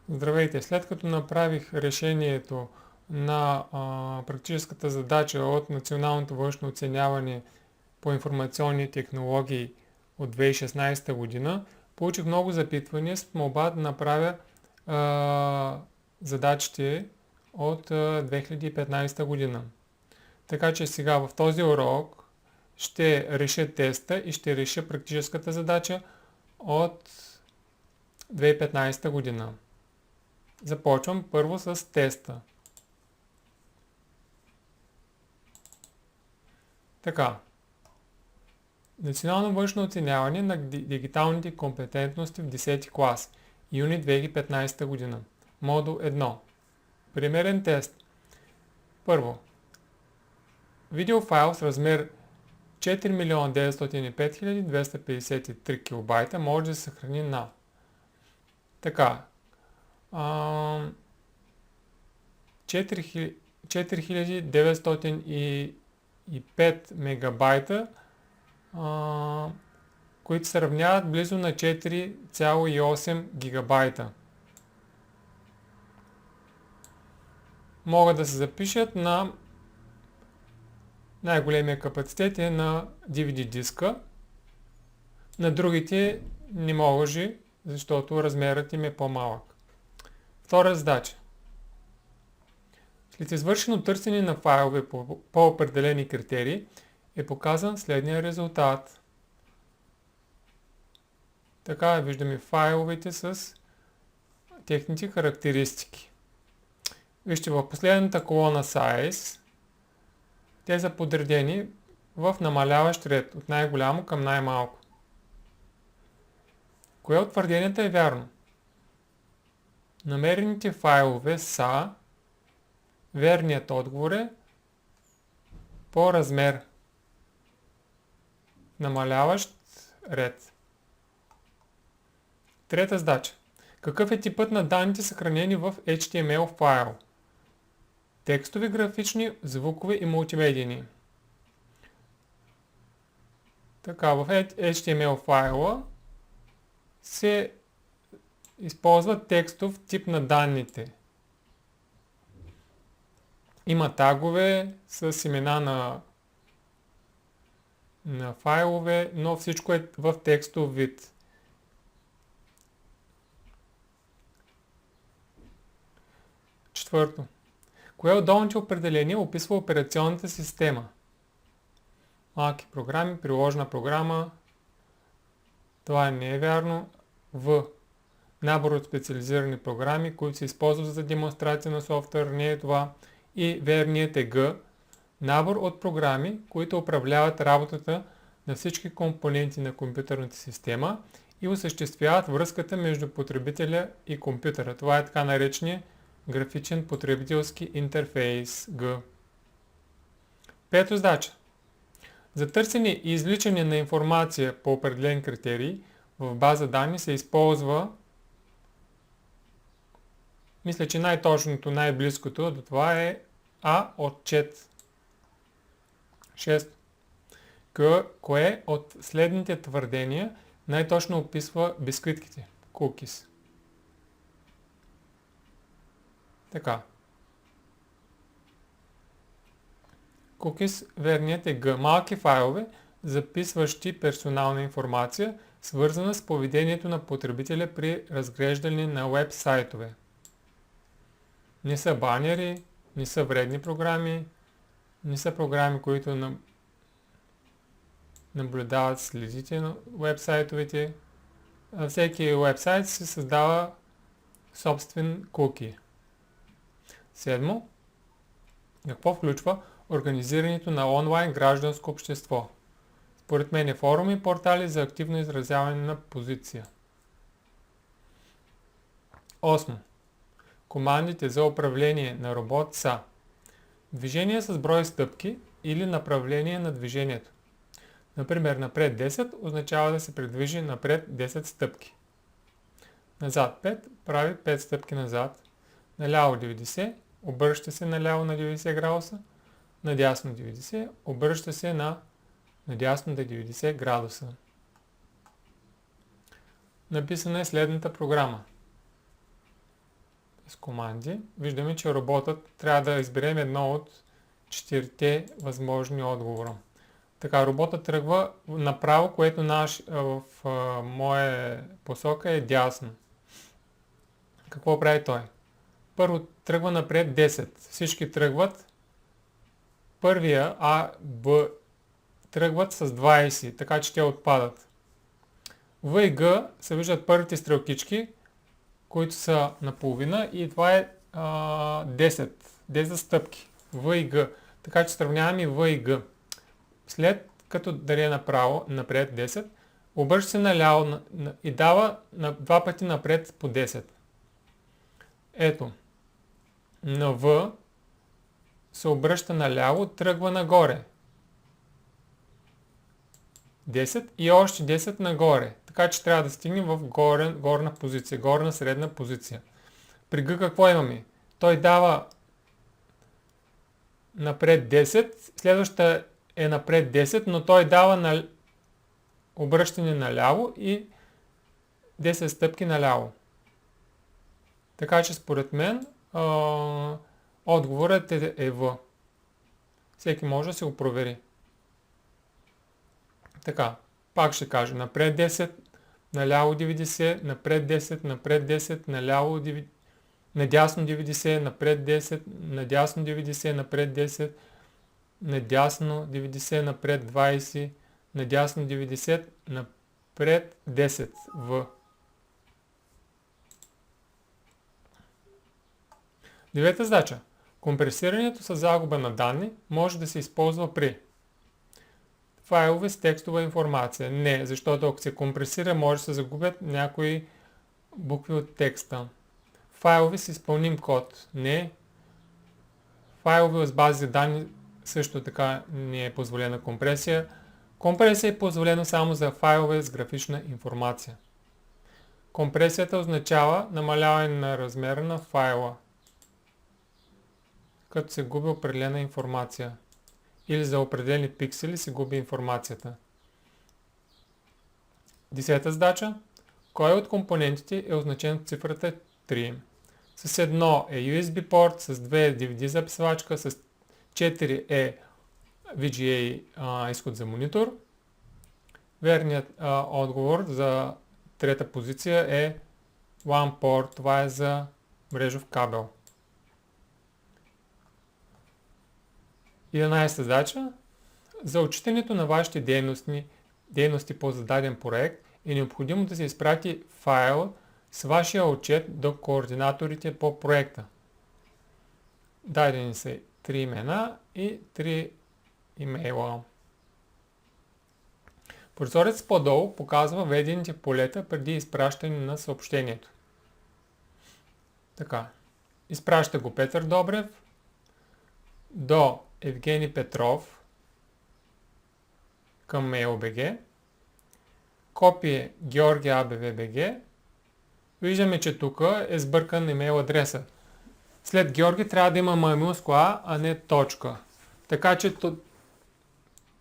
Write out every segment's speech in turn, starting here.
Здравейте! След като направих решението на практическата задача от Националното външно оценяване по информационни технологии от 2016 година, получих много запитвания с молба да направя задачите от 2015 година. Така че сега в този урок ще реша теста и ще реша практическата задача от 2015 година. Започвам първо с теста. Така. Национално външно оценяване на дигиталните компетентности в 10 клас. Юни 2015 година. Модул 1. Примерен тест. Първо. Видеофайл с размер 4 905 253 кБ може да се съхрани на. Така. 4905 мегабайта, които се равняват близо на 4,8 гигабайта. Могат да се запишат на най-големия капацитет е на DVD диска. На другите не може, защото размерът им е по-малък. Втора задача. След извършено търсене на файлове по определени критерии е показан следния резултат. Така виждаме файловете с техните характеристики. Вижте, в последната колона Size те са подредени в намаляващ ред от най-голямо към най-малко. Кое от твърденията е вярно? Намерените файлове са, верният отговор е по размер, намаляващ ред. Трета задача. Какъв е типът на данните съхранени в HTML файл? Текстови, графични, звукови и мултимедийни. Така, в HTML файла се използва текстов тип на данните. Има тагове с имена на файлове, но всичко е в текстов вид. Четвърто. Кое от долните определения описва операционната система? Малки програми, приложна програма. Това не е вярно. В. Набор от специализирани програми, които се използват за демонстрация на софтуер, не е това. И верният е Г. Набор от програми, които управляват работата на всички компоненти на компютърната система и осъществяват връзката между потребителя и компютъра. Това е така наречения графичен потребителски интерфейс Г. Пето задача. За търсене и извличане на информация по определен критерий в база данни се използва, мисля, че най-точното, най-близкото до това е отчет. 6. Кое от следните твърдения най-точно описва бисквитките? Cookies. Така. Cookies, верният е Г. Малки файлове, записващи персонална информация, свързана с поведението на потребителя при разглеждане на веб сайтове. Не са банери, не са вредни програми, не са програми, които наблюдават следите на веб-сайтовете. Всеки веб-сайт се създава собствен куки. Седмо. Какво включва организирането на онлайн гражданско общество? Според мен е форуми и портали за активно изразяване на позиция. 8. Командите за управление на робот са движение с брой стъпки или направление на движението. Например, напред 10 означава да се придвижи напред 10 стъпки. Назад 5 прави 5 стъпки назад. Наляво 90, обръща се наляво на 90 градуса. Надясно 90, обръща се надясно на 90 градуса. Написана е следната програма. с команди, виждаме, че роботът трябва да изберем едно от 4 възможни отговора. Така, роботът тръгва направо, което в моя посока е дясно. Какво прави той? Първо тръгва напред 10. Всички тръгват. Първия А, Б тръгват с 20, така че те отпадат. В и Г се виждат първите стрелкички, които са наполовина и това е 10. 10 стъпки. В и Г. Така че сравняваме В и Г. След като даде направо, напред 10, обръща се наляво и дава два пъти напред по 10. Ето. На В се обръща наляво, тръгва нагоре. 10 и още 10 нагоре. Така че трябва да стигнем в горна позиция, горна средна позиция. При Г какво имаме? Той дава напред 10, следващата е напред 10, но той дава обръщане наляво и 10 стъпки наляво. Така че според мен отговорът е В. Всеки може да се го провери. Така, пак ще кажа, напред 10, наляво 90, напред 10, напред 10, наляво 90, надясно 90, напред 10, надясно 90, напред 10, надясно 90, напред 20, надясно 90, напред 10 В. Девета задача. Компресирането с загуба на данни може да се използва при файлове с текстова информация. Не, защото ако се компресира, може да се загубят някои букви от текста. Файлове с изпълним код. Не. Файлове с бази данни също така не е позволена компресия. Компресия е позволена само за файлове с графична информация. Компресията означава намаляване на размера на файла, като се губи определена информация. Или за определени пиксели се губи информацията. 10-та задача. Кой от компонентите е означен от цифрата 3? С 1 е USB порт, с 2 е DVD записвачка, с 4 е VGA изход за монитор. Верният отговор за трета позиция е One port, това е за мрежов кабел. 11 задача. За отчитането на вашите дейности по зададен проект е необходимо да се изпрати файл с вашия отчет до координаторите по проекта. Дадени са 3 имена и 3 имейла. Прозорец по-долу показва введените полета преди изпращане на съобщението. Така. Изпраща го Петър Добрев до Евгений Петров към mail.bg, копие Георги АБВ.bg. Виждаме, че тук е сбъркан имейл адреса. След Георги трябва да има маймунско А, а не точка. Така че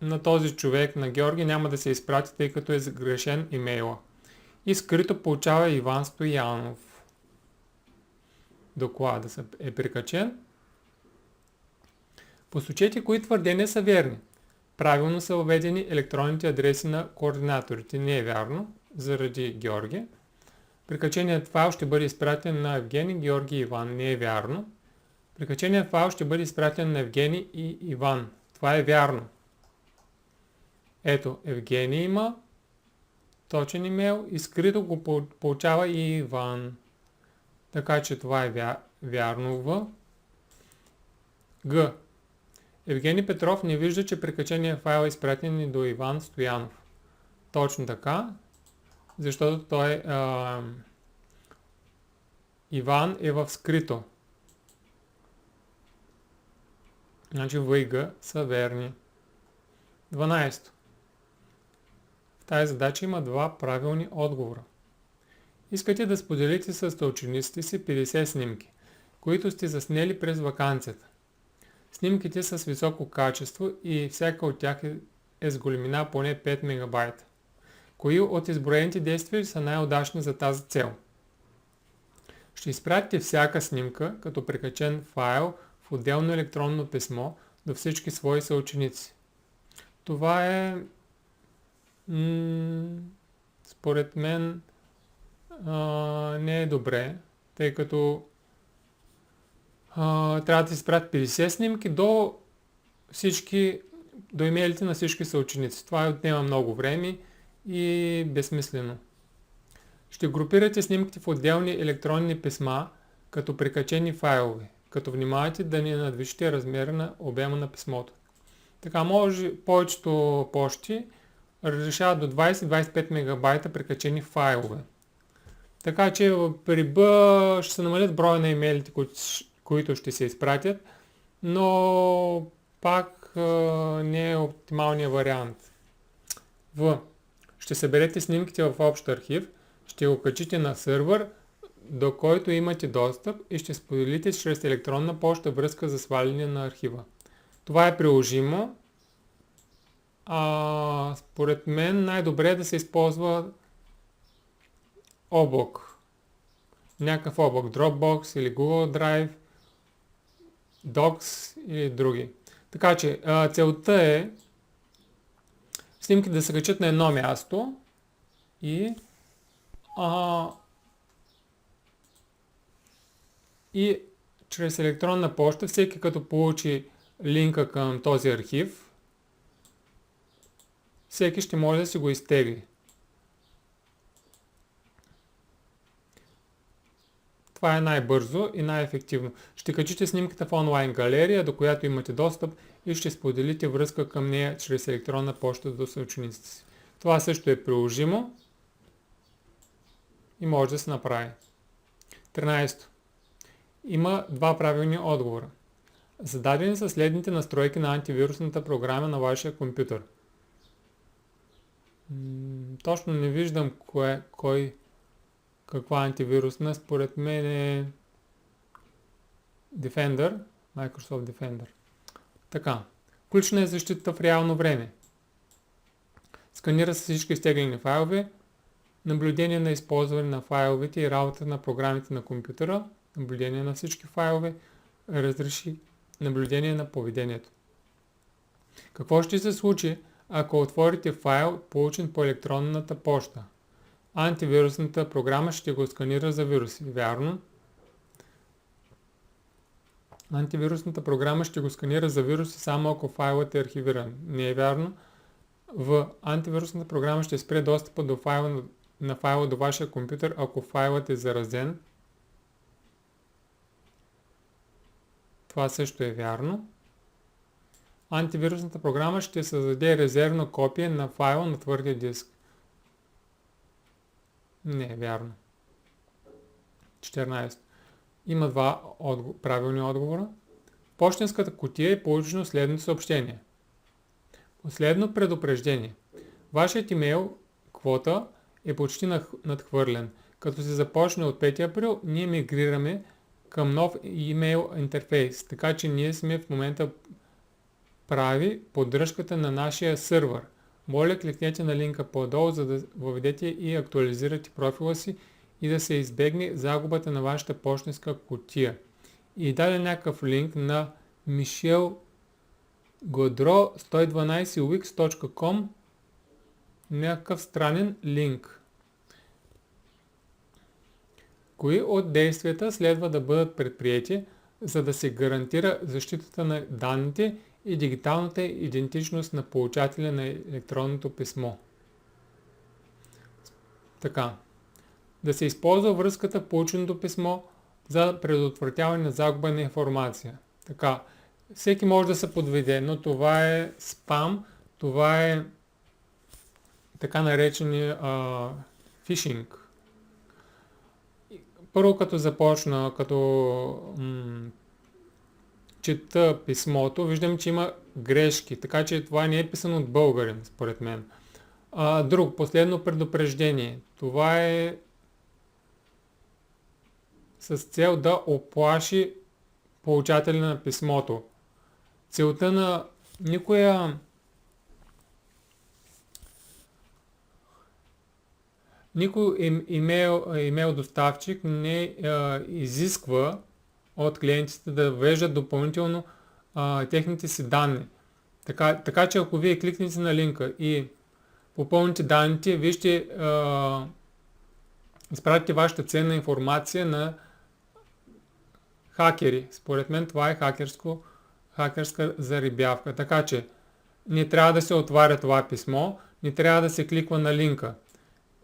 на този човек, на Георги, няма да се изпрати, тъй като е сгрешен имейла. И скрито получава Иван Стоянов. Докладът е прикачен. Посочете кои твърдения са верни. Правилно са въведени електронните адреси на координаторите. Не е вярно, заради Георги. Прикаченият файл ще бъде изпратен на Евгений, Георги и Иван. Не е вярно. Прикаченият файл ще бъде изпратен на Евгений и Иван. Това е вярно. Ето, Евгений има точен имейл и скрито го получава и Иван. Така че това е вярно в Г. Евгений Петров не вижда, че прикаченият файл е изпратен и до Иван Стоянов. Точно така, защото той Иван е в скрито. Значи В и Г са верни. 12. В тази задача има два правилни отговора. Искате да споделите с учениците си 50 снимки, които сте заснели през ваканцията. Снимките са с високо качество и всяка от тях е с големина поне 5 МБ. Кои от изброените действия са най-удачни за тази цел? Ще изпратите всяка снимка като прикачен файл в отделно електронно писмо до всички свои съученици. Това е според мен не е добре, тъй като трябва да се изпратят 50 снимки до имейлите на всички съученици. Това отнема много време и безсмислено. Ще групирате снимките в отделни електронни писма като прикачени файлове, като внимавате да не надвишите размера на обема на писмото. Така може повечето почти разрешават до 20-25 мегабайта прикачени файлове. Така че при Б ще се намалят броя на имейлите, които ще се изпратят, но пак не е оптималният вариант. В. Ще съберете снимките в общ архив, ще го качите на сървър, до който имате достъп и ще споделите чрез електронна поща връзка за сваляне на архива. Това е приложимо. Според мен най-добре е да се използва облак. Някакъв облак, Dropbox или Google Drive, Docs или други. Така че целта е снимки да се качат на едно място и чрез електронна поща всеки като получи линка към този архив, всеки ще може да си го изтегли. Това е най-бързо и най-ефективно. Ще качите снимката в онлайн галерия, до която имате достъп и ще споделите връзка към нея чрез електронна поща до съучениците си. Това също е приложимо и може да се направи. 13. Има два правилни отговора. Зададени са следните настройки на антивирусната програма на вашия компютър. Точно не виждам каква антивирусна. Според мен е Defender, Microsoft Defender. Така. Включена е защитата в реално време. Сканира се всички изтеглени файлове, наблюдение на използване на файловете и работа на програмите на компютъра, наблюдение на всички файлове, разреши наблюдение на поведението. Какво ще се случи, ако отворите файл, получен по електронната поща? Антивирусната програма ще го сканира за вируси. Вярно? Антивирусната програма ще го сканира за вируси само ако файлът е архивиран. Не е вярно? В антивирусната програма ще спре достъпа на файла до вашия компютър, ако файлът е заразен. Това също е вярно. Антивирусната програма ще създаде резервно копие на файла на твърдия диск. Не е вярно. 14. Има два правилни отговора. В пощенската кутия е получено следното съобщение. Последно предупреждение. Вашият имейл квота е почти надхвърлен. Като се започне от 5 април, ние мигрираме към нов имейл интерфейс, така че ние сме в момента прави поддръжката на нашия сървър. Моля, кликнете на линка по-долу, за да въведете и актуализирате профила си и да се избегне загубата на вашата пощенска кутия. И даде някакъв линк на michelgodro112wix.com, някакъв странен линк. Кои от действията следва да бъдат предприети, за да се гарантира защитата на данните и дигиталната идентичност на получателя на електронното писмо? Така. Да се използва връзката в полученото писмо за предотвратяване на загуба на информация. Така. Всеки може да се подведе, но това е спам, това е така наречения фишинг. Първо като започна, като чета писмото, виждам, че има грешки, така че това не е писано от българин, според мен. Последно предупреждение. Това е с цел да оплаши получателя на писмото. Целта на никоя Никой имейл доставчик не изисква от клиентите да ввеждат допълнително техните си данни. Така че ако вие кликнете на линка и попълните данните, вие ще изпратите вашата ценна информация на хакери. Според мен това е хакерска зарибявка. Така че не трябва да се отваря това писмо, не трябва да се кликва на линка,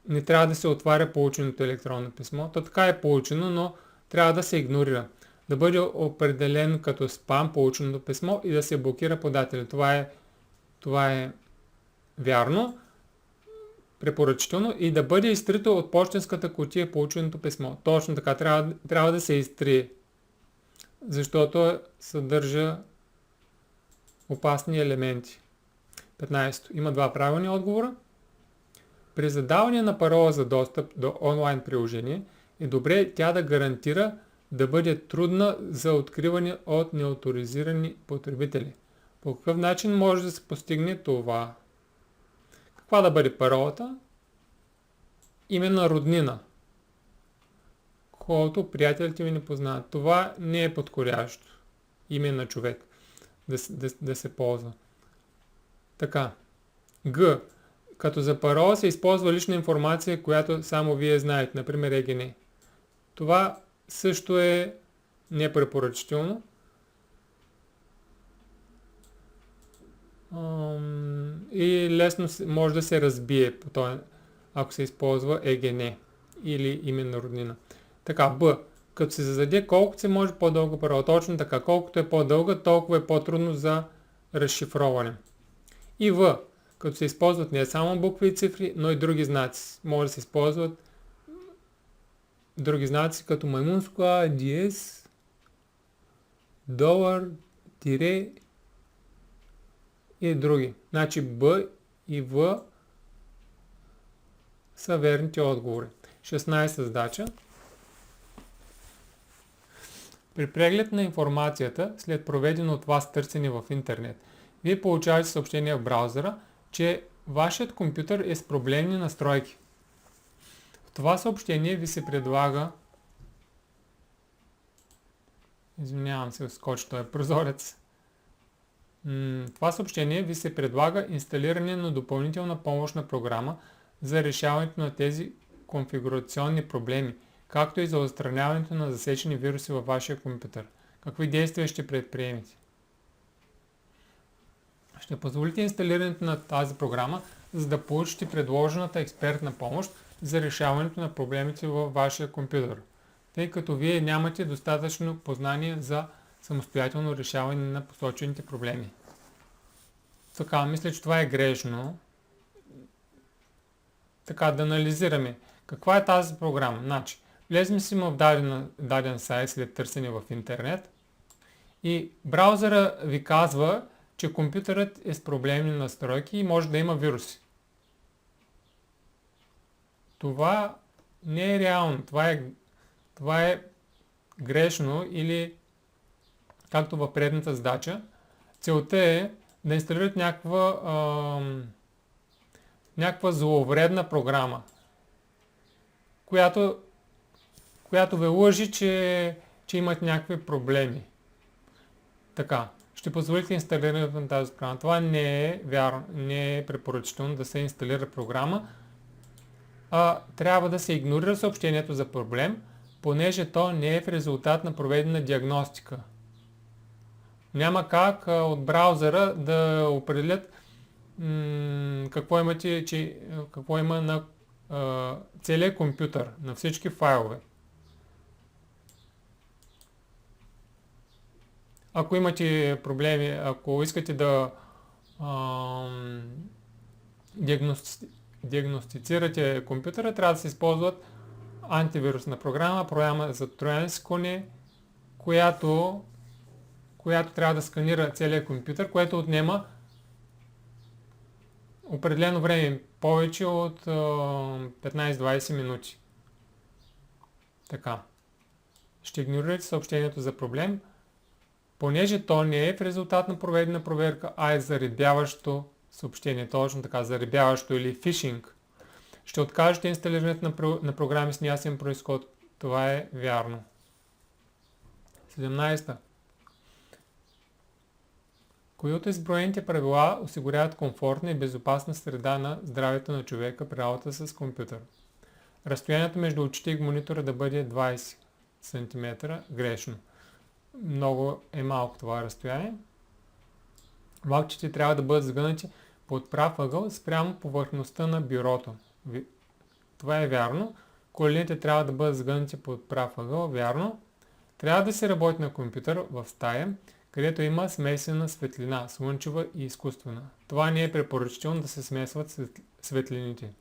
не трябва да се отваря полученото електронно писмо. То така е получено, но трябва да се игнорира. Да бъде определен като спам полученото писмо и да се блокира подателя. Това е вярно, препоръчително, и да бъде изтрито от пощенската кутия полученото писмо. Точно така, трябва да се изтрие, защото съдържа опасни елементи. 15. Има два правилни отговора. При задаване на парола за достъп до онлайн приложение е добре тя да гарантира да бъде трудна за откриване от неоторизирани потребители. По какъв начин може да се постигне това? Каква да бъде паролата? Име на роднина, колкото приятелите ви не познават. Това не е подходящо. Име на човек да се ползва. Така. Г. Като за парола се използва лична информация, която само вие знаете, например ЕГН. Това също е непрепоръчително. И лесно може да се разбие, ако се използва ЕГН или име на роднина. Така, Б. Като се зададе колкото се може по-дълга парола. Точно така, колкото е по-дълга, толкова е по-трудно за разшифроване. И В. Като се използват не само букви и цифри, но и други знаци. Може да се използват други знаци, като маймунско А, диез, долар, тире и други. Значи Б и В са верните отговори. 16 задача. При преглед на информацията, след проведено от вас търсене в интернет, вие получавате съобщение в браузъра, че вашият компютър е с проблемни настройки. В това съобщение ви се предлага... Извинявам се, скочи този прозорец. Това съобщение ви се предлага инсталиране на допълнителна помощна програма за решаването на тези конфигурационни проблеми, както и за отстраняването на засечени вируси във вашия компютър. Какви действия ще предприемете? Ще позволите инсталирането на тази програма, за да получите предложената експертна помощ за решаването на проблемите във вашия компютър, тъй като вие нямате достатъчно познание за самостоятелно решаване на посочените проблеми. Така, мисля, че това е грешно. Така, да анализираме. Каква е тази програма? Значи, влезем си в даден сайт след търсене в интернет и браузъра ви казва, че компютърът е с проблемни настройки и може да има вируси. Това не е реално. Това е грешно или, както в предната задача, целта е да инсталират някаква зловредна програма, която ви лъжи, че имат някакви проблеми. Така, ще позволите инсталирането на тази програма. Това не е вярно, не е препоръчително да се инсталира програма. Трябва да се игнорира съобщението за проблем, понеже то не е в резултат на проведена диагностика. Няма как от браузъра да определят какво има на целият компютър, на всички файлове. Ако имате проблеми, ако искате да диагностицирате компютъра, трябва да се използват антивирусна програма за троянски коне, която трябва да сканира целият компютър, което отнема определено време, повече от 15-20 минути. Така. Ще игнорирате съобщението за проблем, понеже то не е в резултат на проведена проверка, а е заребяващо съобщение. Точно така, заребяващо или фишинг. Ще откажете инсталирането на програми с неясен произход. Това е вярно. 17. Кои от изброените правила осигуряват комфортна и безопасна среда на здравето на човека при работа с компютър? Разстоянието между очите и монитора да бъде 20 см. Грешно. Много е малко това разстояние. Валчите трябва да бъдат сгънати под прав ъгъл спрямо повърхността на бюрото. Това е вярно. Колените трябва да бъдат сгънати под прав ъгъл. Вярно. Трябва да се работи на компютър в стая, където има смесена светлина, слънчева и изкуствена. Това не е препоръчително да се смесват светлините.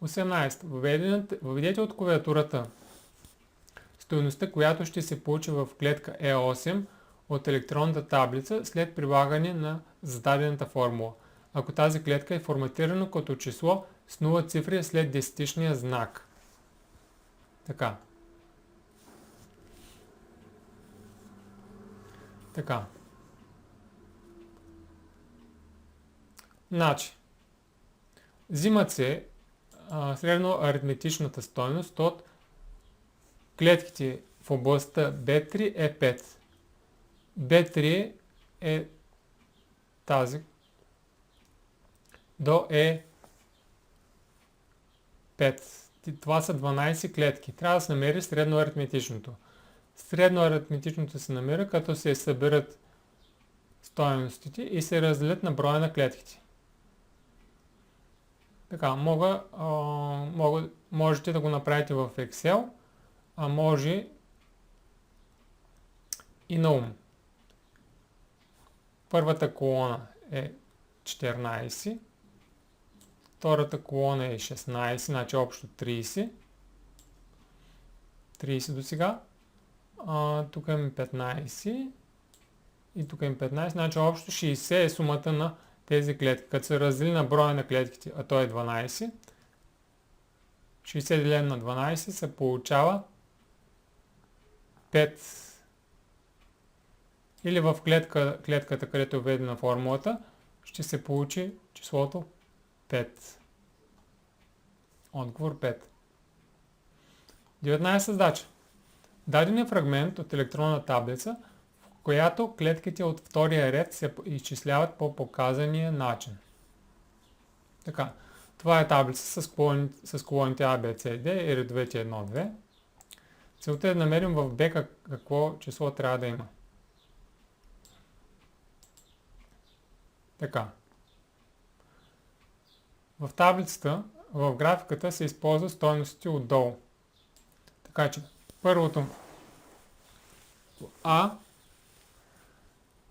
18. Въведете от клавиатурата стойността, която ще се получи в клетка E8 от електронната таблица след прилагане на зададената формула, ако тази клетка е форматирана като число с 0 цифри след десетичния знак. Така. Значи, взимат се средно аритметичната стойност от клетките в областта B3 е 5. B3 е тази до E5. Това са 12 клетки. Трябва да се намери средно аритметичното. Средно аритметичното се намира, като се съберат стойностите и се разделят на броя на клетките. Така, можете да го направите в Excel, а може и на ум. Първата колона е 14, втората колона е 16, значи общо 30. 30 до сега. Тук имаме 15 и тук имаме 15, значи общо 60 е сумата на тези клетки. Като се раздели на броя на клетките, а то е 12, 60 делено на 12 се получава 5. Или в клетката, където е введена формулата, ще се получи числото 5. Отговор 5. 19 задача. Даден е фрагмент от електронна таблица, в която клетките от втория ред се изчисляват по показания начин. Така, това е таблица с колоните A, B, C, D и редовете 1, 2. Целта е да намерим в B какво число трябва да има. Така. В таблицата, в графиката се използват стойностите отдолу. Така че, първото А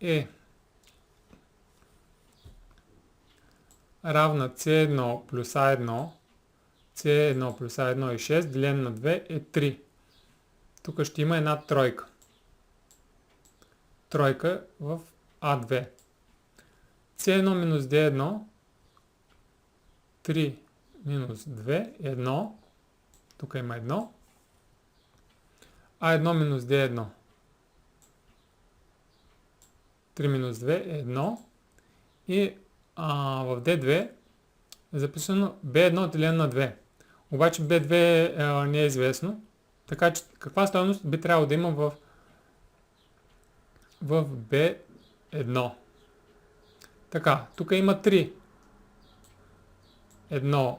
е равна C1 плюс A1, C1 плюс A1 е 6, делено на 2 е 3. Тук ще има една тройка. Тройка в А2. C1 минус D1, 3 минус 2, 1. Тук има 1. А1 минус D1, 3 минус 2 е 1. И в D2 е записано B1 делено на 2. Обаче B2 не е известно. Така че каква стойност би трябвало да има в B1? Така, тук има 3. 1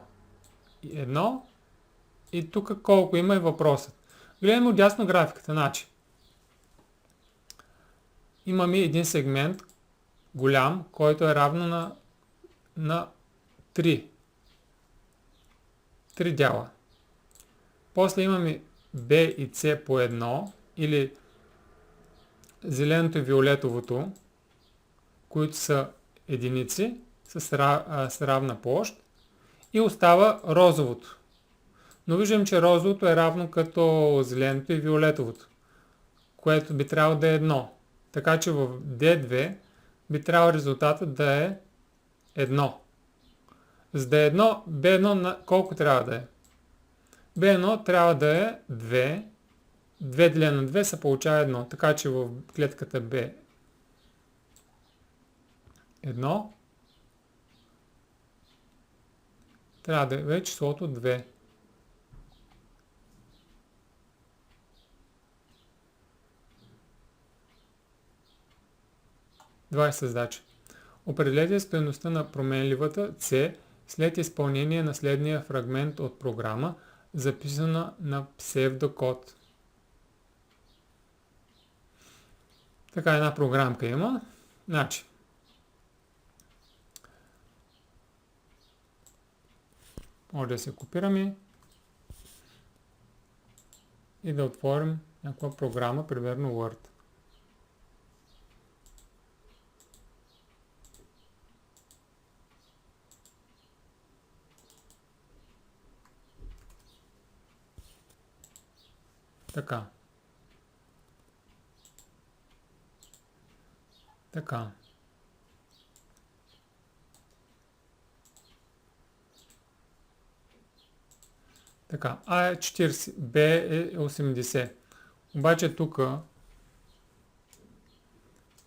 и 1. И тук колко има е въпросът. Гледаме отдясно графиката. Значи, имаме един сегмент, голям, който е равно на 3. 3 дяла. После имаме B и C по 1, или зеленото и виолетовото, които са единици с равна площ, и остава розовото. Но виждам, че розовото е равно като зеленото и виолетовото, което би трябвало да е 1. Така че в D2 би трябвало резултатът да е 1. За да е 1, B1 колко трябва да е? B1 трябва да е 2. 2 делено на 2 се получава 1. Така че в клетката B 1. трябва да е числото 2. Двадесета задача. Определете стойността на променливата C след изпълнение на следния фрагмент от програма, записана на псевдокод. Така една програмка има. Значи, може да се копираме и да отворим някаква програма, примерно Word. Така. Така. Така. А е 40, Б е 80. Обаче тук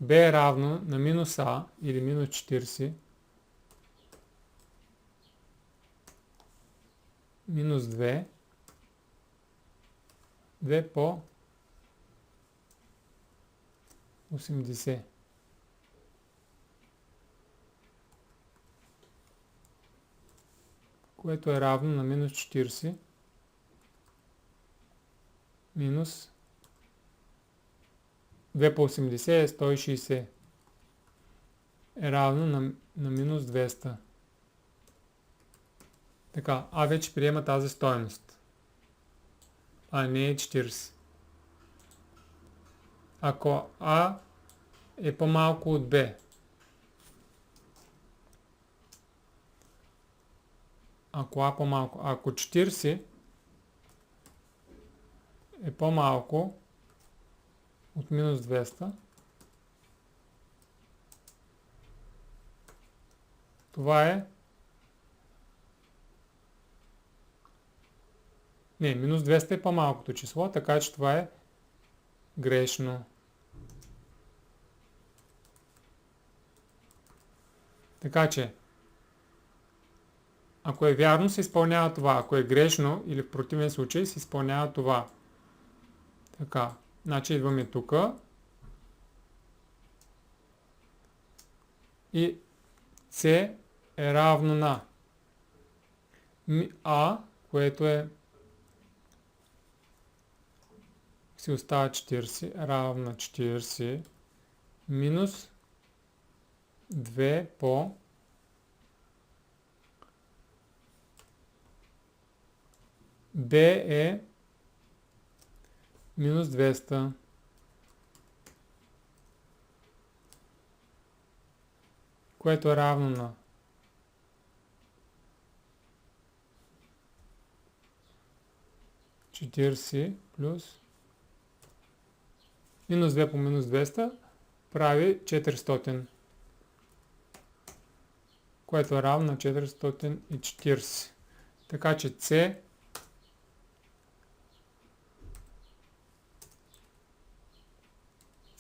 Б е равно на минус А или минус 40 минус 2 2 по 80. Което е равно на минус 40 минус 2 по 80 е 160. Е равно на минус 200. Така, А вече приема тази стойност. А не е 40. Ако А е по-малко от Б, ако 40 е по-малко от минус 200, това е минус 200 е по-малкото число, така че това е грешно. Така че, ако е вярно, се изпълнява това. Ако е грешно или в противен случай, се изпълнява това. Така, значи идваме тук и C е равно на А, което е си остава 40, равно на 40 минус 2 по B е минус 200. Което е равно на плюс минус 2 по минус 200 прави 400. Което е равно на 440. Така че C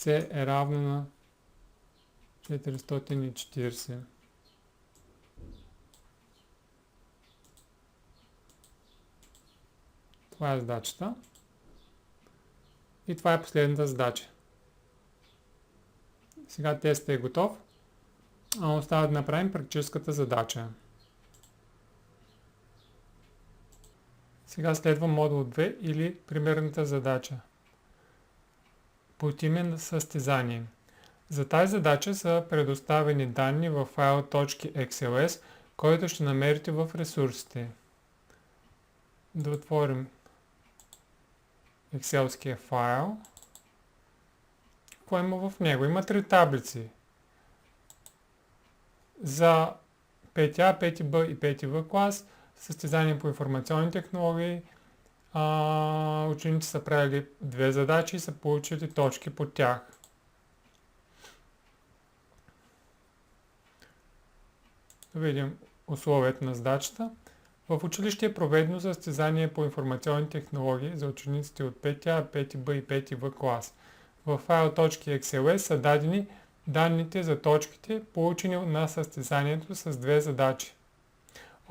е равно на 440. Това е задачата. И това е последната задача. Сега тестът е готов. Остава да направим практическата задача. Сега следва модул 2 или примерната задача. Под име на състезание. За тази задача са предоставени данни в файл .xls, който ще намерите в ресурсите. Да отворим екселския файл. Какво има в него? Има 3 таблици. За 5А, 5Б и 5В клас, състезание по информационни технологии, ученици са правили 2 задачи и са получили точки по тях. Да видим условията на задачата. В училище е проведено състезание по информационни технологии за учениците от 5А, 5Б и 5В клас. В файл .xls са дадени данните за точките, получени на състезанието с 2 задачи.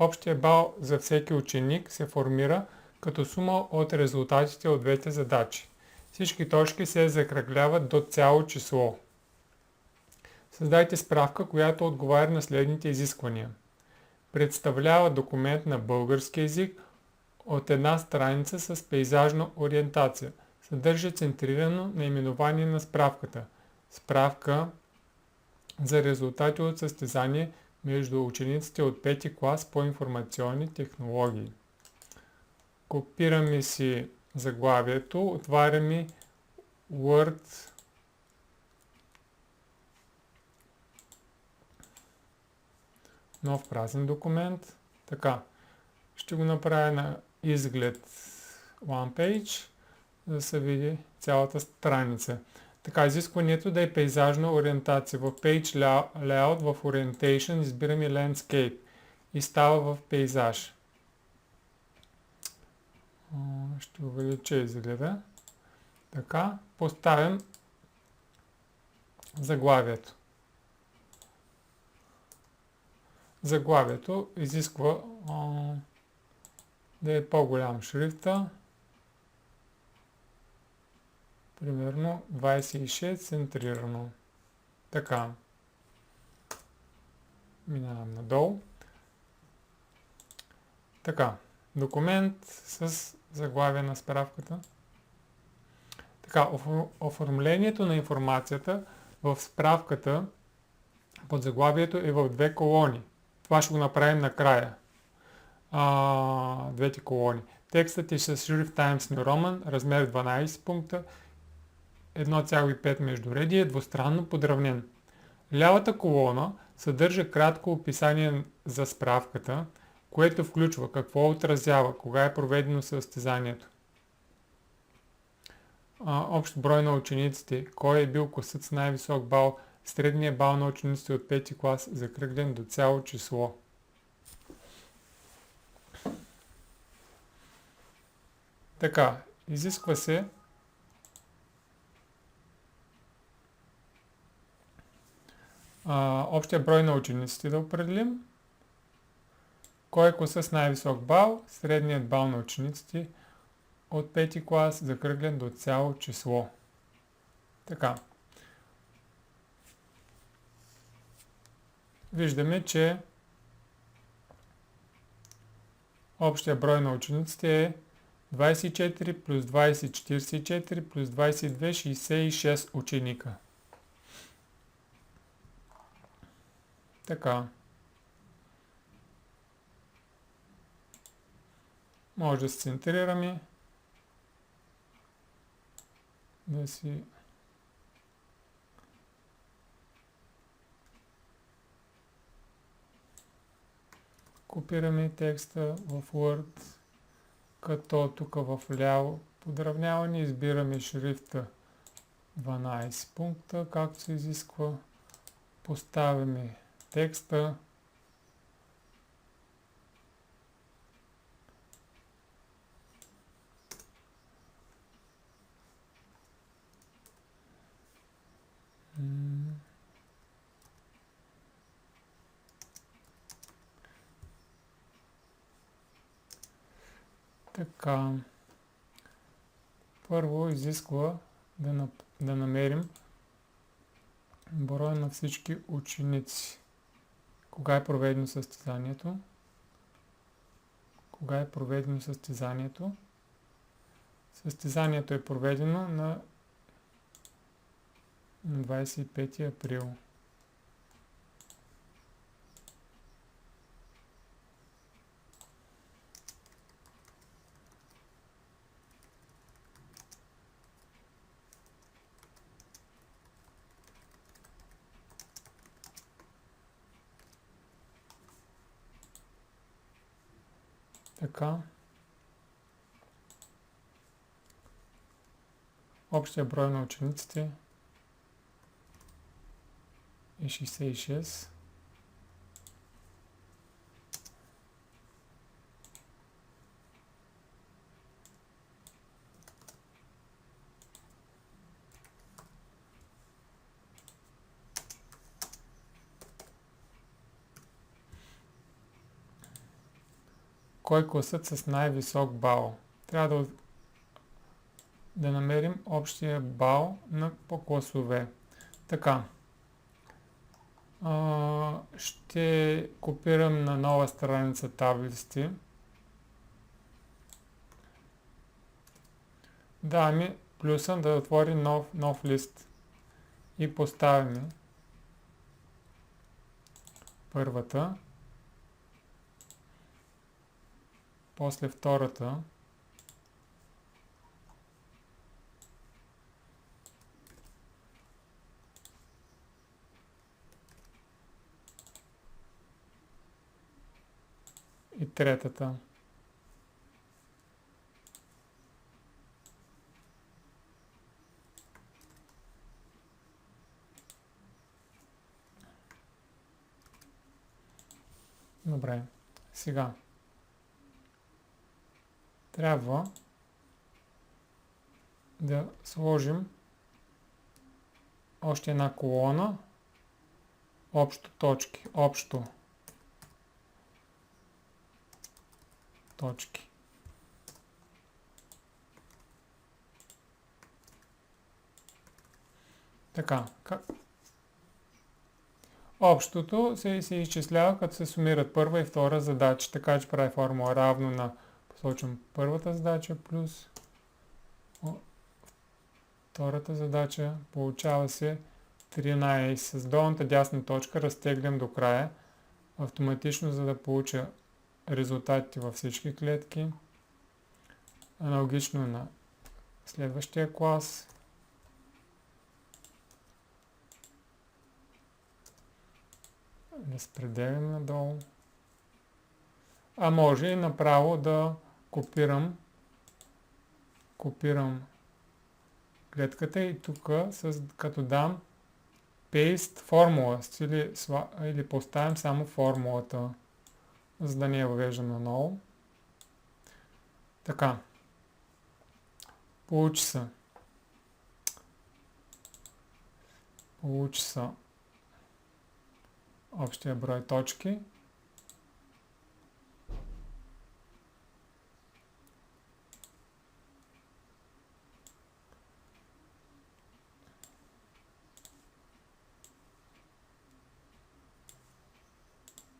Общия бал за всеки ученик се формира като сума от резултатите от двете задачи. Всички точки се закръгляват до цяло число. Създайте справка, която отговаря на следните изисквания. Представлява документ на български език от една страница с пейзажна ориентация. Съдържа центрирано наименование на справката. Справка за резултати от състезание между учениците от 5 клас по информационни технологии. Копираме си заглавието, отваряме Word, нов празен документ. Така, ще го направя на изглед One Page, за да се види цялата страница. Така, изискването да е пейзажна ориентация. В Page Layout, в Orientation избираме Landscape и става в пейзаж. Ще увелича изгледа. Така, поставям заглавието. Заглавието изисква да е по-голям шрифта. Примерно 26 центрирано. Така. Минавам надолу. Така. Документ с заглавие на справката. Така. Оформлението на информацията в справката под заглавието е в две колони. Това ще го направим накрая. Двете колони. Текстът е с шрифт Times New Roman, размер 12 пункта, 1,5 междуредие, двустранно подравнен. Лявата колона съдържа кратко описание за справката, което включва какво отразява, кога е проведено състезанието, общ брой на учениците, кой е бил класът с най-висок бал, средния бал на учениците от 5 клас, закръглен до цяло число. Така, изисква се общия брой на учениците да определим, кой е класът с най-висок бал, средният бал на учениците от 5 клас, закръглен до цяло число. Така. Виждаме, че общия брой на учениците е 24 плюс 20 44 плюс 22 66 ученика. Така. Може да се центрираме. Да си копираме текста в Word, като тук в ляво подравняване избираме шрифта 12 пункта, както се изисква. Поставяме текста. Така. Първо изисква да намерим броя на всички ученици. Кога е проведено състезанието? Кога е проведено състезанието? Състезанието е проведено на 25 април. Така. Общия брой на учениците е 66. кой е класът с най-висок бал. Трябва да намерим общия бал по класове. Така. Ще копирам на нова страница таблиците. Даваме плюса да отвори нов лист. И поставяме първата, после втората, и третата. Добре, сега трябва да сложим още една колона, общо точки, точки. Така, общото се изчислява като се сумират първа и втора задача, така че прави формула равно на, посочвам първата задача плюс втората задача, получава се 13. С долната дясна точка разтеглям до края, автоматично, за да получа резултатите във всички клетки. Аналогично на следващия клас. Разпределям надолу. А може и направо да копирам клетката и тук като дам paste формула или поставям само формулата, за да не я въвеждам наново. Така. Получи се общия брой точки.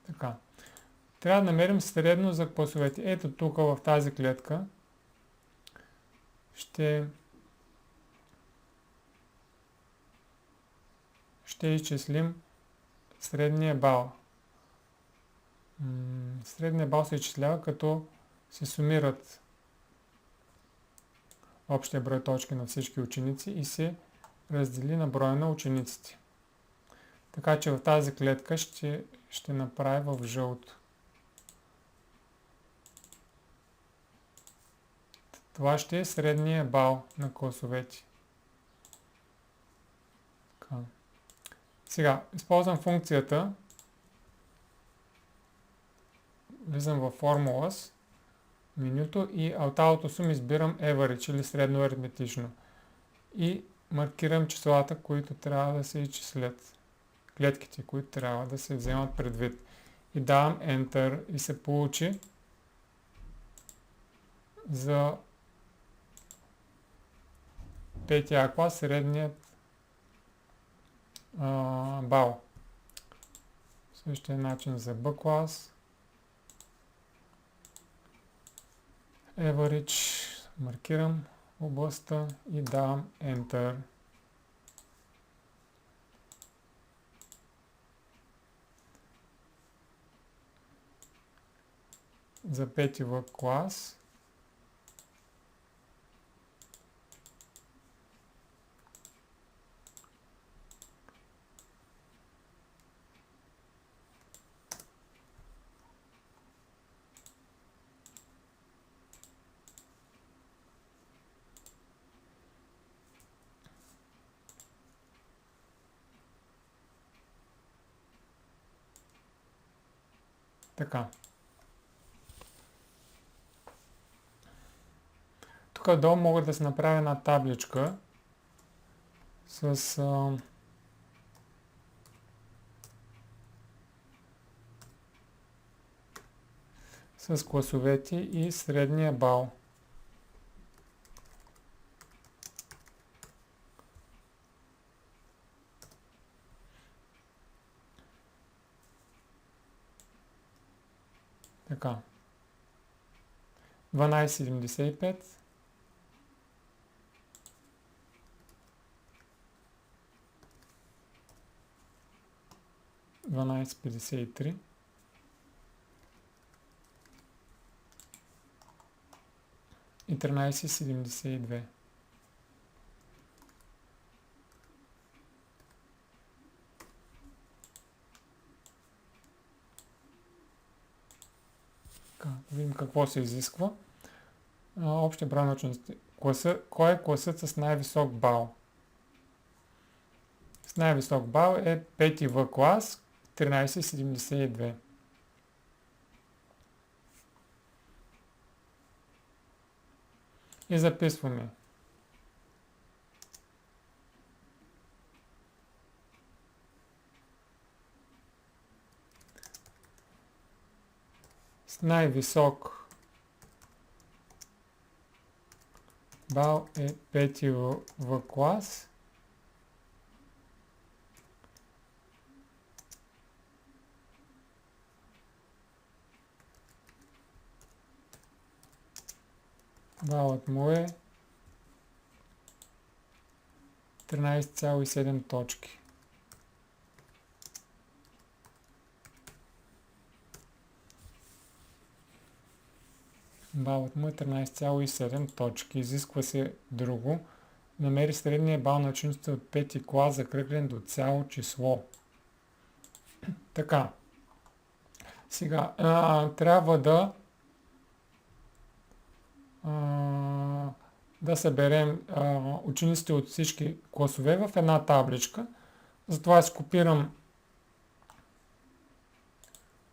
Така. Трябва да намерим средно за класовете. Ето тук в тази клетка ще изчислим средния бал. Средния бал се изчислява като се сумират общия брой точки на всички ученици и се раздели на броя на учениците. Така че в тази клетка ще направя в жълто. Това ще е средния бал на класовете. Така. Сега, използвам функцията. Влизам във Formulas, менюто и от AutoSum избирам Average или средно аритметично. И маркирам числата, които трябва да се изчислят. Клетките, които трябва да се вземат предвид. И давам Enter и се получи за петия клас средният бал. Същия начин за B клас. Average. Маркирам областта и давам Enter. За пети В клас така. Тук долу мога да се направя една табличка с с класовете и средния бал. Така. 12,75. 12,53. И 13,72. Видим какво се изисква. Общия брой на учениците. Кой е класът с най-висок бал? С най-висок бал е 5 В клас, 13,72. И записваме. С най-висок бал е 5 В клас. Балът му е 13,7 точки. Балът му е 13,7 точки. Изисква се друго. Намери средния бал на учениците от 5 клас, закръглен до цяло число. Така. Сега, трябва да съберем учениците от всички класове в една табличка. Затова аз копирам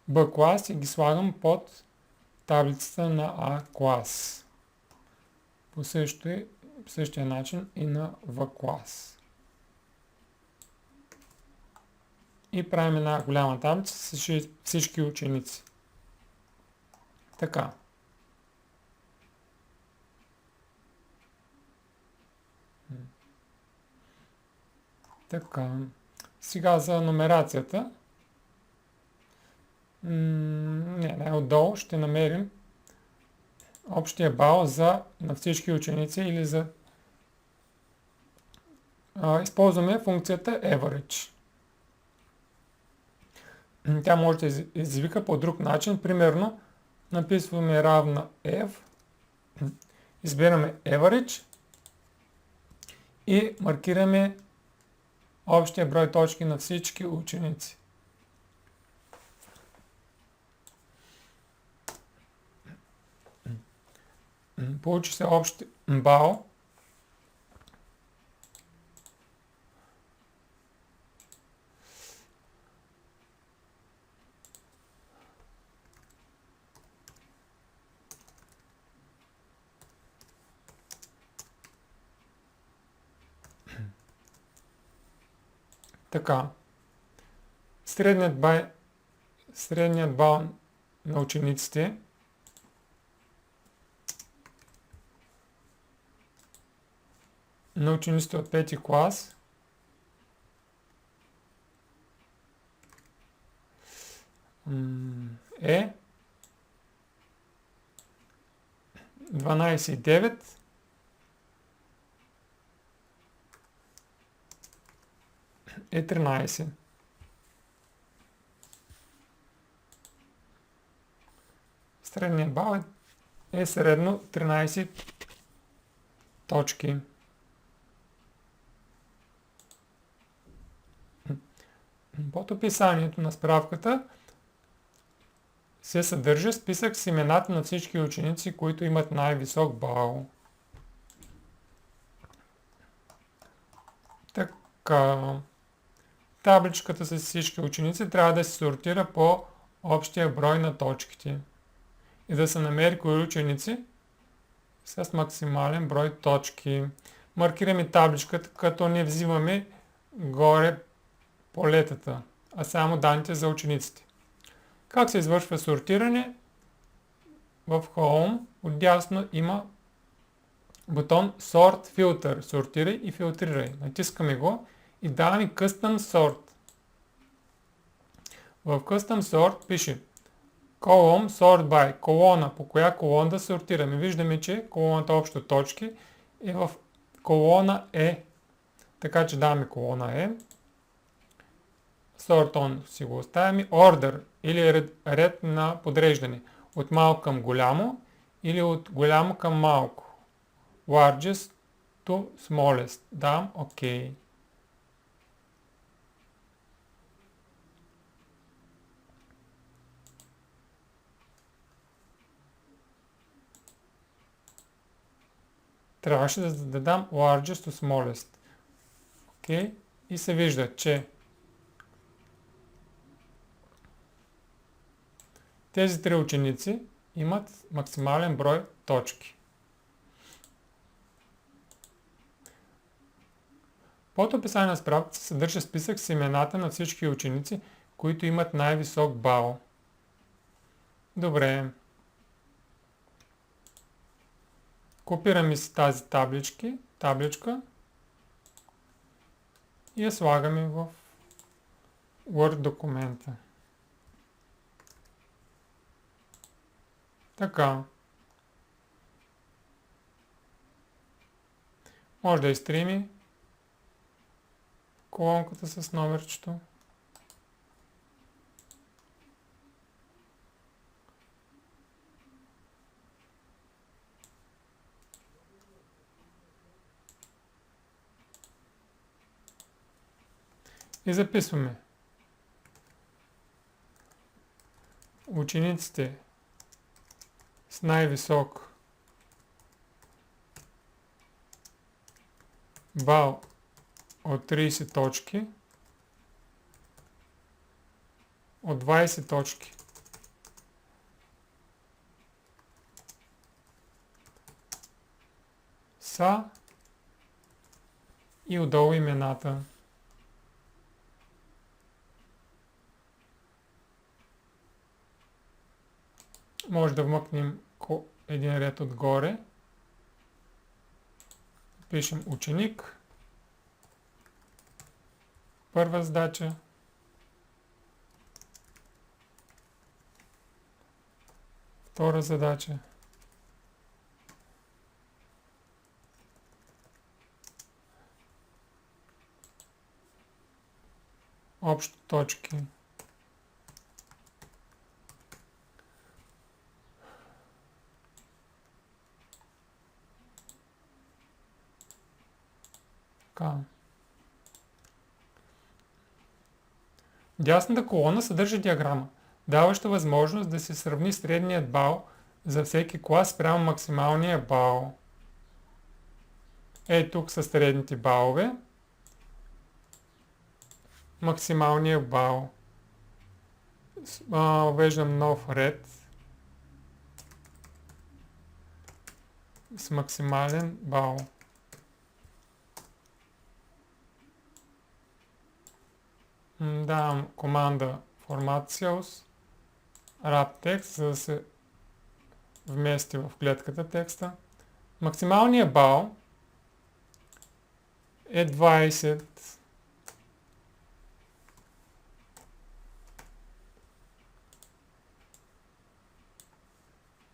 Б клас и ги слагам под таблицата на А клас. По същия начин и на В клас. И правим една голяма таблица с всички ученици. Така. Така. Сега за номерацията. Най-отдолу ще намерим общия бал на всички ученици или използваме функцията average. Тя може да извика по друг начин. Примерно, написваме равна f, избираме average и маркираме общия брой точки на всички ученици. Получи се общ бал. Така. Средният бал на учениците от 5 клас е 12,9 е 13. Средният бал е средно 13 точки. Под описанието на справката се съдържа списък с имената на всички ученици, които имат най-висок бал. Така. Табличката с всички ученици трябва да се сортира по общия брой на точките и да се намери кои ученици с максимален брой точки. Маркираме табличката, като не взимаме горе полетата, а само данните за учениците. Как се извършва сортиране? в Home отдясно има бутон Sort Filter, сортирай и филтрирай. Натискаме го и даваме Custom Sort. В Custom Sort пише Column Sort By, колона, по коя колона да сортираме. Виждаме, че колоната общо точки е в колона E. Така че даваме колона E. Sort On си го оставяме. Order или ред на подреждане. От малко към голямо или от голямо към малко. Largest to smallest. Давам OK. Трябваше да дам largest to smallest. OK. И се вижда, че тези три ученици имат максимален брой точки. Под описание на справката се съдържа списък с имената на всички ученици, които имат най-висок бал. Добре. Копираме си тази табличка и я слагаме в Word документа. Така. Може да изтрими колонката с номерчето. И записваме. Учениците с най-висок бал от 30 точки, от 20 точки са и отдолу имената. Може да вмъкнем един ред отгоре. Пишем ученик. Първа задача. Втора задача. Общо точки. Така. Дясната колона съдържа диаграма, даваща възможност да се сравни средният бал за всеки клас спрямо максималния бал. Тук са средните балове. Максималния бал. Веждам нов ред с максимален бал. Давам команда Format Cells, Wrap Text, за да се вмести в клетката текста. Максималният бал е 20.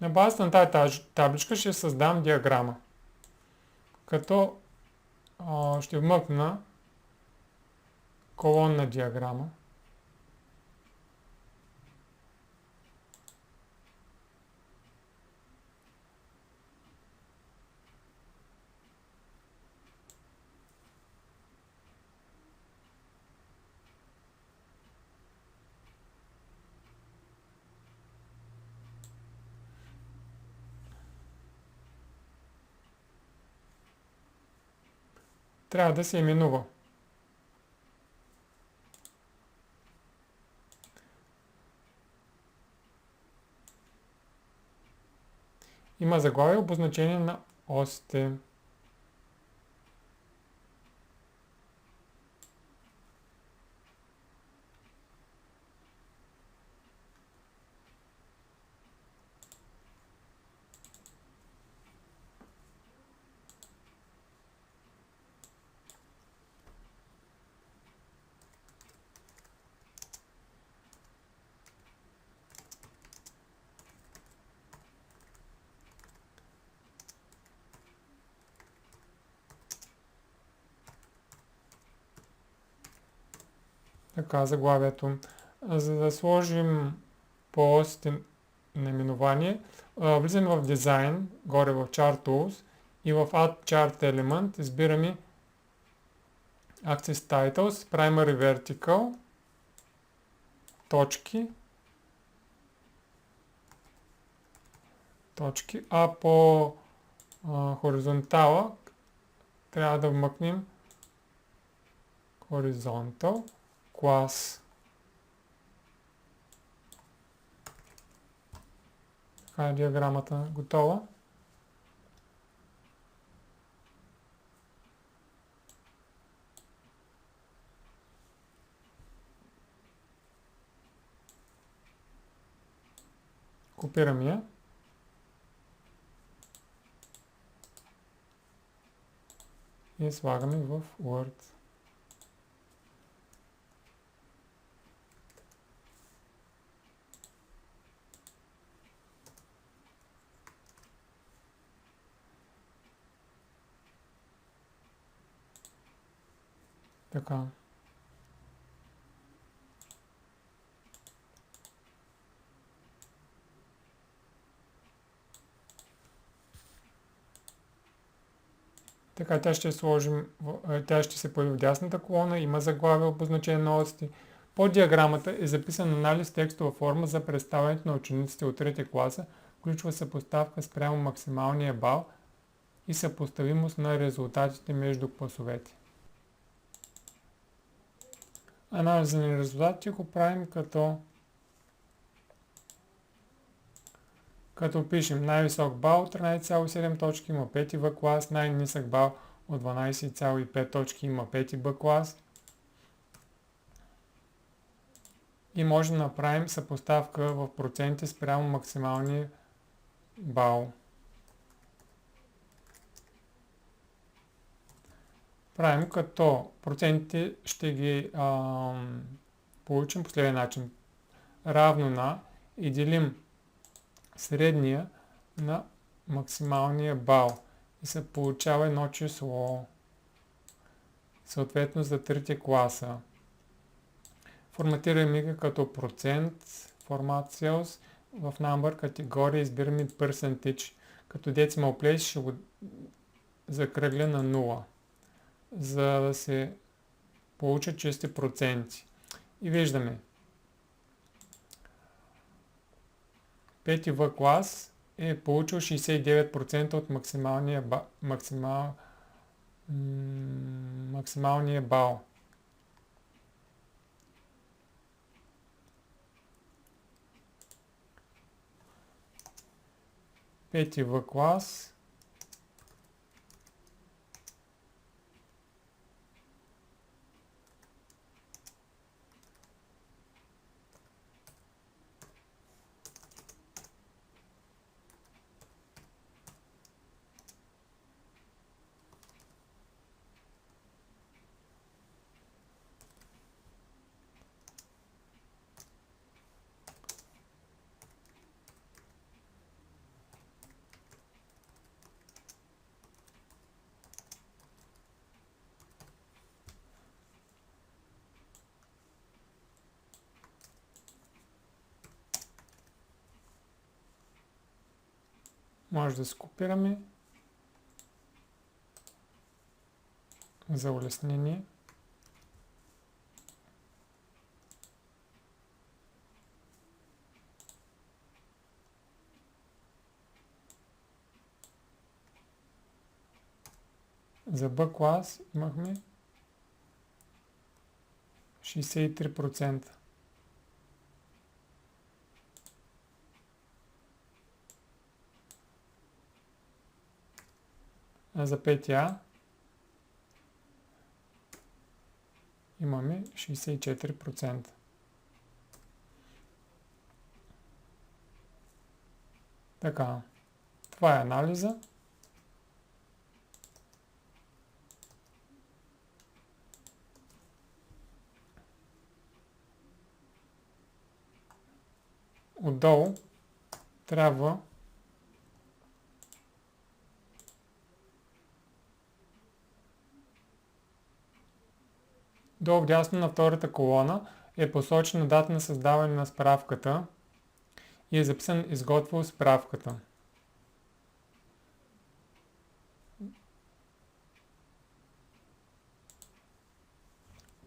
На базата на тази табличка ще създам диаграма, като ще вмъкна колонна диаграма. Трябва да се именува. Има заглавие, обозначение на осите. Така, заглавието. За да сложим по осите наименование, влизаме в дизайн, горе в Chart Tools и в Add Chart Element избираме Axis Titles, Primary Vertical, точки, а по хоризонтала трябва да вмъкнем Horizontal Class. Така е диаграмата готова. Копираме я. И слагаме в Word. Така. Така, тя ще се появи в дясната колона, има заглавие, обозначение на осите. Под диаграмата е записан анализ текстова форма за представянето на учениците от третия класа, включва съпоставка спрямо максималния бал и съпоставимост на резултатите между класовете. Анализа на резултатите го правим като пишем най-висок бал от 13,7 точки има 5 В клас, най-нисък бал от 12,5 точки има 5 Б клас. И може да направим съпоставка в проценти спрямо максималния бал. Правим като процентите ще ги получим по следния начин. Равно на и делим средния на максималния бал. И се получава едно число. Съответно за третия класа. Форматираме ги като процент, формат cells, в number категория избираме percentage. Като decimal place ще го закръгля на 0, за да се получат чисти проценти. И виждаме. 5 В клас е получил 69% от максималния бал. Пети В клас може да скопираме за улеснение. За Б клас имахме 63%. А за 5А имаме 64%. Така, това е анализа. Отдолу трябва долу вдясно на втората колона е посочена дата на създаване на справката и е записан изготвил справката.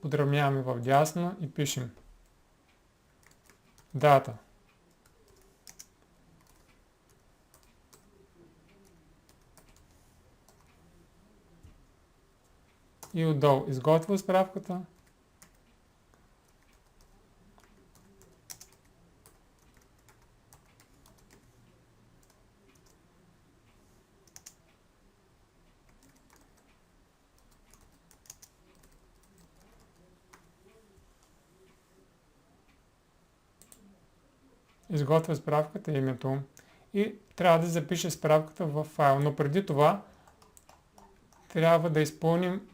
Подравняваме в дясно и пишем дата. И отдолу изготвил справката. Изготвя справката, името и трябва да запише справката в файл. Но преди това трябва да изпълним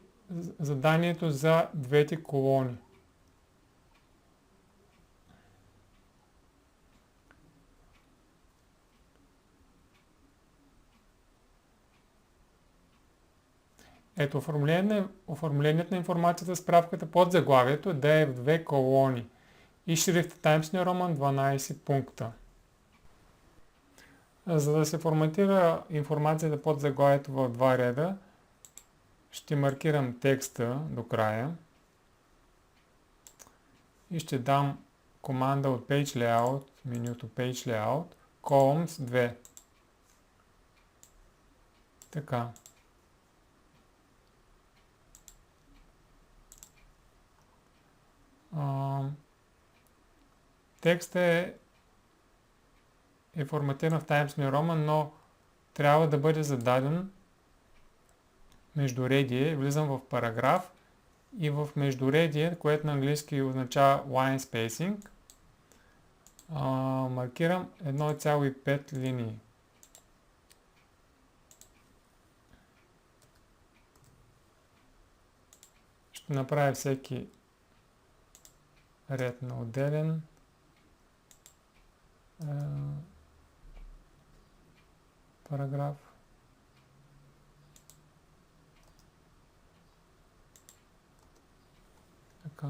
заданието за двете колони. Ето оформлението на информацията в справката под заглавието да е в две колони и шрифт Times New Roman 12 пункта. За да се форматира информацията под заглавието в два реда, ще маркирам текста до края и ще дам команда от Page Layout, менюто Page Layout, Columns 2. Така. Текстът е форматиран в Times New Roman, но трябва да бъде зададен междуредие. Влизам в параграф и в междуредие, което на английски означава line spacing, маркирам 1,5 линии. Ще направя всеки ред на отделен параграф. Така.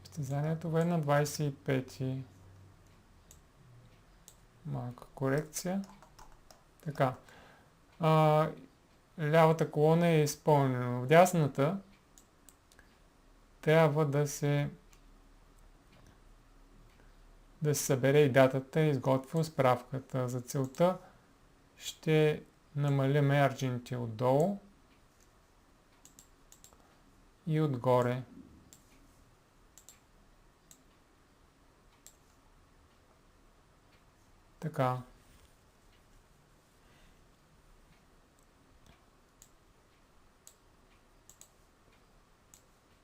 Изтезанието е на 25. Малка корекция. Така. Лявата колона е изпълнена. В дясната трябва да се събере и датата и изготвя справката. За целта ще намалим марджините отдолу и отгоре. Така.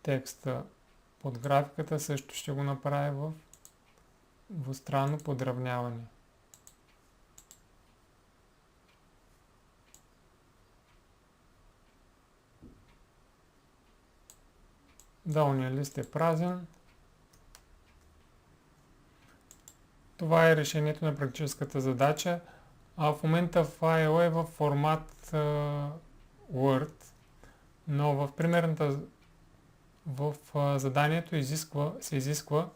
Текста под графиката също ще го направя в двустранно подравняване. Долният лист е празен. Това е решението на практическата задача. В момента файл е в формат Word, но в примерната в заданието се изисква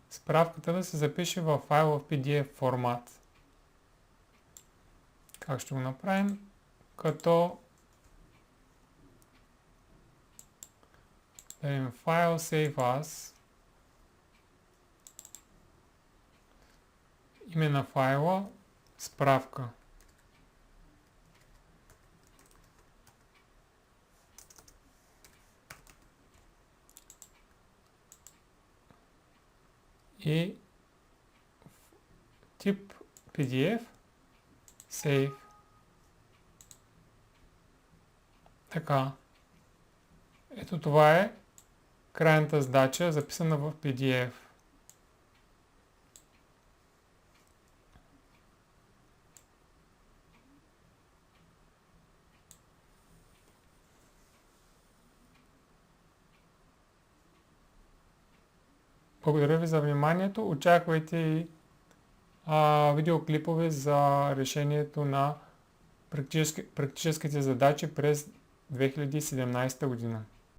справката да се запише в файл в PDF формат. Как ще го направим? Като дадем файл Save As, име на файла справка. И тип PDF, Save. Така. Ето това е крайната задача, записана в PDF. Благодаря ви за вниманието. Очаквайте и видеоклипове за решението на практическите задачи през 2017 година.